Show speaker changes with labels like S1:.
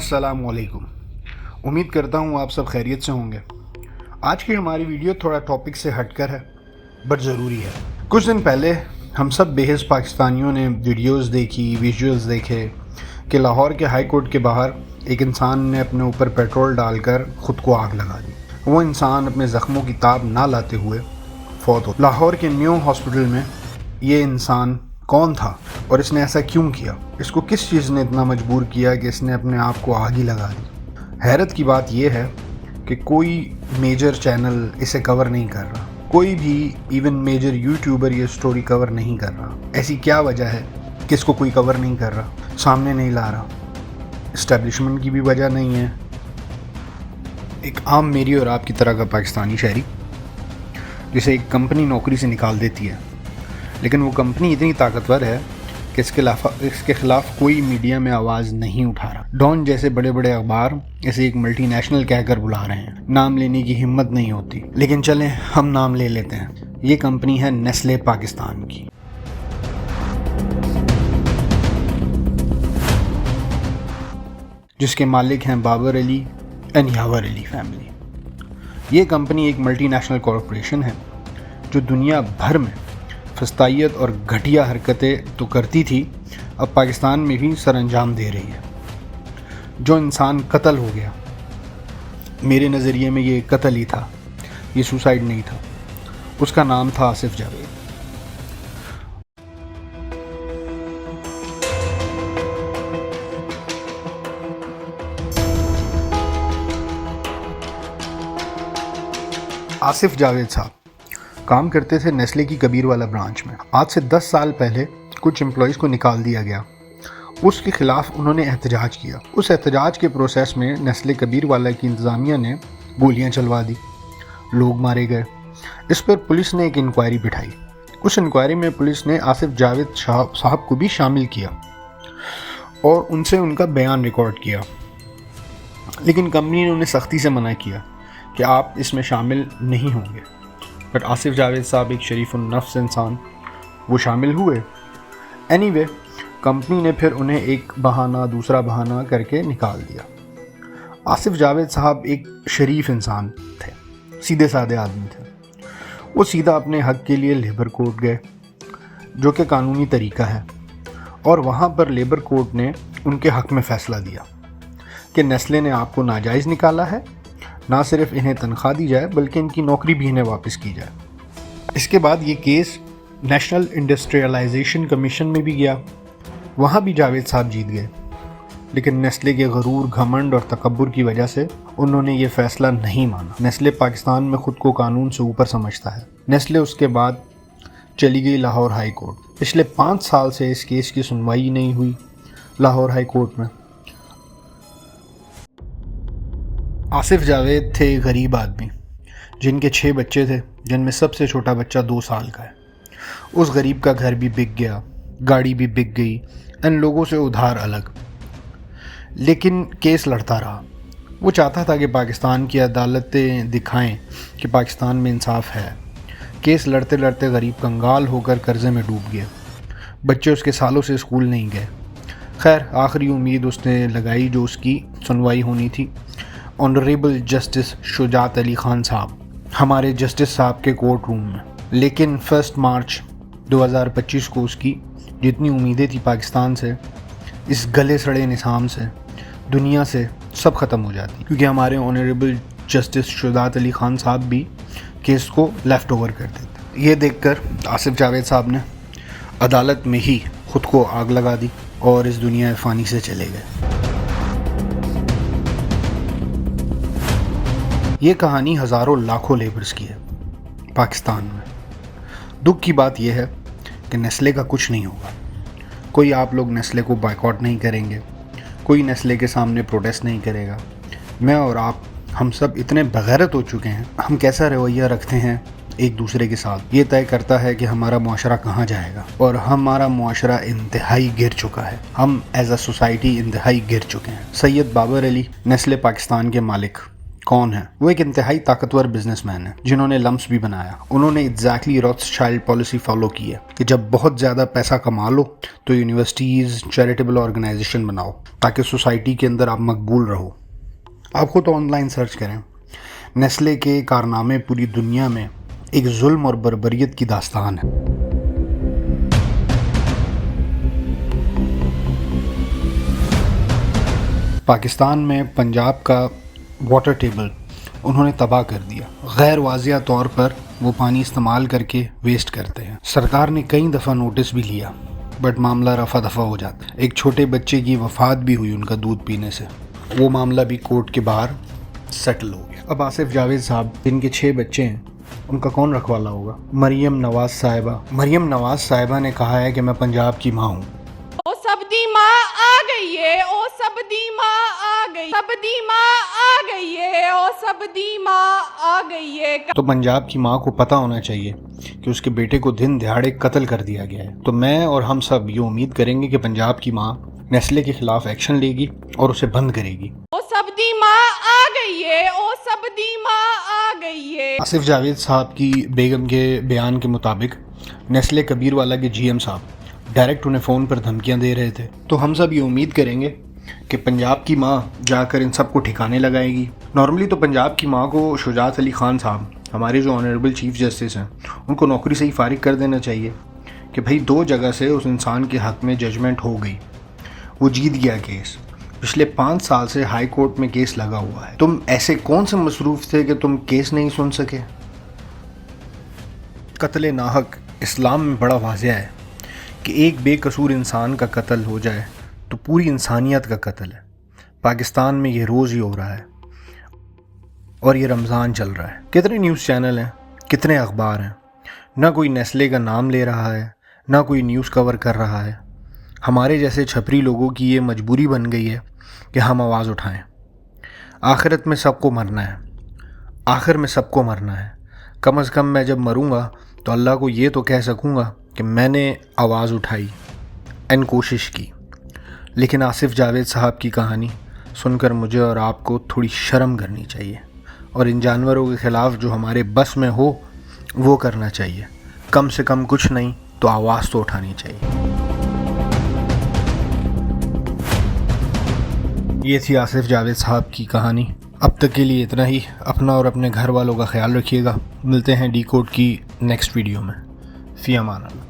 S1: अस्सलाम वालेकुम। उम्मीद करता हूँ आप सब खैरियत से होंगे। आज की हमारी वीडियो थोड़ा टॉपिक से हटकर है बट ज़रूरी है। कुछ दिन पहले हम सब बेहस पाकिस्तानियों ने वीडियोस देखी, विजुअल्स देखे कि लाहौर के हाई कोर्ट के बाहर एक इंसान ने अपने ऊपर पेट्रोल डालकर ख़ुद को आग लगा दी। वो इंसान अपने ज़ख्मों की ताब ना लाते हुए फौत हो। लाहौर के न्यू हॉस्पिटल में ये इंसान कौन था और इसने ऐसा क्यों किया? इसको किस चीज़ ने इतना मजबूर किया कि इसने अपने आप को आग ही लगा दी? हैरत की बात यह है कि कोई मेजर चैनल इसे कवर नहीं कर रहा, कोई भी इवन मेजर यूट्यूबर ये स्टोरी कवर नहीं कर रहा। ऐसी क्या वजह है कि इसको कोई कवर नहीं कर रहा, सामने नहीं ला रहा? इस्टेब्लिशमेंट की भी वजह नहीं है। एक आम मेरी और आपकी तरह का पाकिस्तानी शहरी जिसे एक कंपनी नौकरी से निकाल देती है, लेकिन वो कंपनी इतनी ताकतवर है कि इसके खिलाफ कोई मीडिया में आवाज़ नहीं उठा रहा। डॉन जैसे बड़े बड़े अखबार इसे एक मल्टी नेशनल कहकर बुला रहे हैं, नाम लेने की हिम्मत नहीं होती। लेकिन चलें हम नाम ले लेते हैं। ये कंपनी है नेस्ले पाकिस्तान की। जिसके मालिक हैं बाबर अली एंड यावर अली फैमिली। ये कंपनी एक मल्टी नेशनल कॉरपोरेशन है जो दुनिया भर में फस्तायत और घटिया हरकतें तो करती थी, अब पाकिस्तान में भी सर अंजाम दे रही है। जो इंसान कत्ल हो गया, मेरे नज़रिए में ये कत्ल ही था, ये सुसाइड नहीं था। उसका नाम था आसिफ जावेद। आसिफ जावेद साहब काम करते थे नेस्ले की कबीरवाला ब्रांच में। आज से 10 साल पहले कुछ एम्प्लॉयज़ को निकाल दिया गया। उसके ख़िलाफ़ उन्होंने एहतजाज किया। उस एहतजाज के प्रोसेस में नेस्ले कबीरवाला की इंतज़ामिया ने गोलियां चलवा दी, लोग मारे गए। इस पर पुलिस ने एक इंक्वायरी बिठाई। उस इंक्वायरी में पुलिस ने आसिफ जावेद साहब को भी शामिल किया और उनसे उनका बयान रिकॉर्ड किया, लेकिन कंपनी ने उन्हें सख्ती से मना किया कि आप इसमें शामिल नहीं होंगे। बट आसिफ जावेद साहब एक शरीफ नफ्स इंसान, वो शामिल हुए। एनीवे, कंपनी ने फिर उन्हें एक बहाना दूसरा बहाना करके निकाल दिया। आसिफ जावेद साहब एक शरीफ इंसान थे, सीधे साधे आदमी थे। वो सीधा अपने हक़ के लिए लेबर कोर्ट गए, जो कि कानूनी तरीका है, और वहाँ पर लेबर कोर्ट ने उनके हक़ में फ़ैसला दिया कि नेस्ले ने आपको नाजायज़ निकाला है, ना सिर्फ इन्हें तनख्वाह दी जाए बल्कि इनकी नौकरी भी इन्हें वापस की जाए। इसके बाद ये केस नेशनल इंडस्ट्रियलाइजेशन कमीशन में भी गया, वहाँ भी जावेद साहब जीत गए। लेकिन नेस्ले के गरूर, घमंड और तकब्बुर की वजह से उन्होंने ये फ़ैसला नहीं माना। नेस्ले पाकिस्तान में ख़ुद को कानून से ऊपर समझता है। नेस्ले उसके बाद चली गई लाहौर हाई कोर्ट। पिछले 5 साल से इस केस की सुनवाई नहीं हुई लाहौर हाई कोर्ट में। आसिफ जावेद थे गरीब आदमी जिनके 6 बच्चे थे, जिनमें सबसे छोटा बच्चा 2 साल का है। उस गरीब का घर भी बिक गया, गाड़ी भी बिक गई, इन लोगों से उधार अलग। लेकिन केस लड़ता रहा। वो चाहता था कि पाकिस्तान की अदालतें दिखाएं कि पाकिस्तान में इंसाफ है। केस लड़ते लड़ते गरीब कंगाल होकर कर्ज़े में डूब गया। बच्चे उसके सालों से स्कूल नहीं गए। खैर, आखिरी उम्मीद उसने लगाई जो उसकी सुनवाई होनी थी। ऑनरेबल जस्टिस शुजात अली खान साहब, हमारे जस्टिस साहब के कोर्ट रूम में। लेकिन 1 मार्च 2025 को उसकी जितनी उम्मीदें थी पाकिस्तान से, इस गले सड़े निज़ाम से, दुनिया से, सब ख़त्म हो जाती, क्योंकि हमारे ऑनरेबल जस्टिस शुजात अली खान साहब भी केस को लेफ़्ट ओवर कर देते। ये देखकर आसिफ जावेद साहब ने अदालत में ही ख़ुद को आग लगा दी और इस दुनिया फ़ानी से चले गए। ये कहानी हज़ारों लाखों लेबर्स की है पाकिस्तान में। दुख की बात यह है कि नेस्ले का कुछ नहीं होगा। कोई आप लोग नेस्ले को बायकॉट नहीं करेंगे, कोई नेस्ले के सामने प्रोटेस्ट नहीं करेगा। मैं और आप, हम सब इतने बगैरत हो चुके हैं। हम कैसा रवैया रखते हैं एक दूसरे के साथ, ये तय करता है कि हमारा मुआशरा कहाँ जाएगा। और हमारा मुआशरा इंतहाई गिर चुका है। हम एज अ सोसाइटी इंतहाई गिर चुके हैं। सैयद बाबर अली, नेस्ले पाकिस्तान के मालिक, کون ہے؟ وہ ایک انتہائی طاقتور بزنس مین ہے جنہوں نے لمپس بھی بنایا. انہوں نے ایگزیکٹلی روتھسچائلڈ پالیسی فالو کی ہے کہ جب بہت زیادہ پیسہ کما لو تو یونیورسٹیز چیریٹیبل آرگنائزیشن بناؤ تاکہ سوسائٹی کے اندر آپ مقبول رہو. آپ خود آن لائن سرچ کریں، نیسلے کے کارنامے پوری دنیا میں ایک ظلم اور بربریت کی داستان ہے. پاکستان میں پنجاب کا واٹر ٹیبل انہوں نے تباہ کر دیا. غیر واضح طور پر وہ پانی استعمال کر کے ویسٹ کرتے ہیں. سرکار نے کئی دفعہ نوٹس بھی لیا بٹ معاملہ رفع دفع ہو جاتا ہے. ایک چھوٹے بچے کی وفات بھی ہوئی ان کا دودھ پینے سے. وہ معاملہ بھی کورٹ کے باہر سیٹل ہو گیا. اب آصف جاوید صاحب جن کے 6 بچے ہیں ان کا کون رکھوالا ہوگا؟ مریم نواز صاحبہ نے کہا ہے کہ میں پنجاب کی ماں ہوں.
S2: او سب دی ماں آ گئی ہے، او سب دی ماں آ گئی، سب دی ماں آ گئی ہے، او سب دی ماں آ گئی ہے.
S1: تو پنجاب کی ماں کو پتہ ہونا چاہیے کہ اس کے بیٹے کو دن دہاڑے قتل کر دیا گیا ہے. تو میں اور ہم سب یہ امید کریں گے کہ پنجاب کی ماں نیسلے کے خلاف ایکشن لے گی اور اسے بند کرے گی.
S2: او سب دی ماں آ گئی ہے، او سب دی ماں آ گئی ہے.
S1: آصف جاوید صاحب کی بیگم کے بیان کے مطابق نیسلے کبیر والا کے جی ایم صاحب ڈائریکٹ انہیں فون پر دھمکیاں دے رہے تھے. تو ہم سب یہ امید کریں گے کہ پنجاب کی ماں جا کر ان سب کو ٹھکانے لگائے گی. نارملی تو پنجاب کی ماں کو شجاعت علی خان صاحب ہمارے جو آنریبل چیف جسٹس ہیں ان کو نوکری سے ہی فارغ کر دینا چاہیے کہ بھائی 2 جگہ سے اس انسان کے حق میں ججمنٹ ہو گئی، وہ جیت گیا کیس. پچھلے 5 سال سے ہائی کورٹ میں کیس لگا ہوا ہے. تم ایسے کون سے مصروف تھے کہ تم کیس نہیں سن سکے؟ قتل ناحق اسلام میں بڑا واضح ہے کہ ایک بے قصور انسان کا قتل ہو جائے تو پوری انسانیت کا قتل ہے. پاکستان میں یہ روز ہی ہو رہا ہے اور یہ رمضان چل رہا ہے. کتنے نیوز چینل ہیں، کتنے اخبار ہیں، نہ کوئی نیسلے کا نام لے رہا ہے، نہ کوئی نیوز کور کر رہا ہے. ہمارے جیسے چھپری لوگوں کی یہ مجبوری بن گئی ہے کہ ہم آواز اٹھائیں. آخرت میں سب کو مرنا ہے، آخر میں سب کو مرنا ہے. کم از کم میں جب مروں گا تو اللہ کو یہ تو کہہ سکوں گا کہ میں نے آواز اٹھائی اینڈ کوشش کی. لیکن آصف جاوید صاحب کی کہانی سن کر مجھے اور آپ کو تھوڑی شرم کرنی چاہیے اور ان جانوروں کے خلاف جو ہمارے بس میں ہو وہ کرنا چاہیے. کم سے کم کچھ نہیں تو آواز تو اٹھانی چاہیے. یہ تھی آصف جاوید صاحب کی کہانی. اب تک کے لیے اتنا ہی. اپنا اور اپنے گھر والوں کا خیال رکھیے گا. ملتے ہیں ڈی کوڈ کی نیکسٹ ویڈیو میں. فی امان اللہ.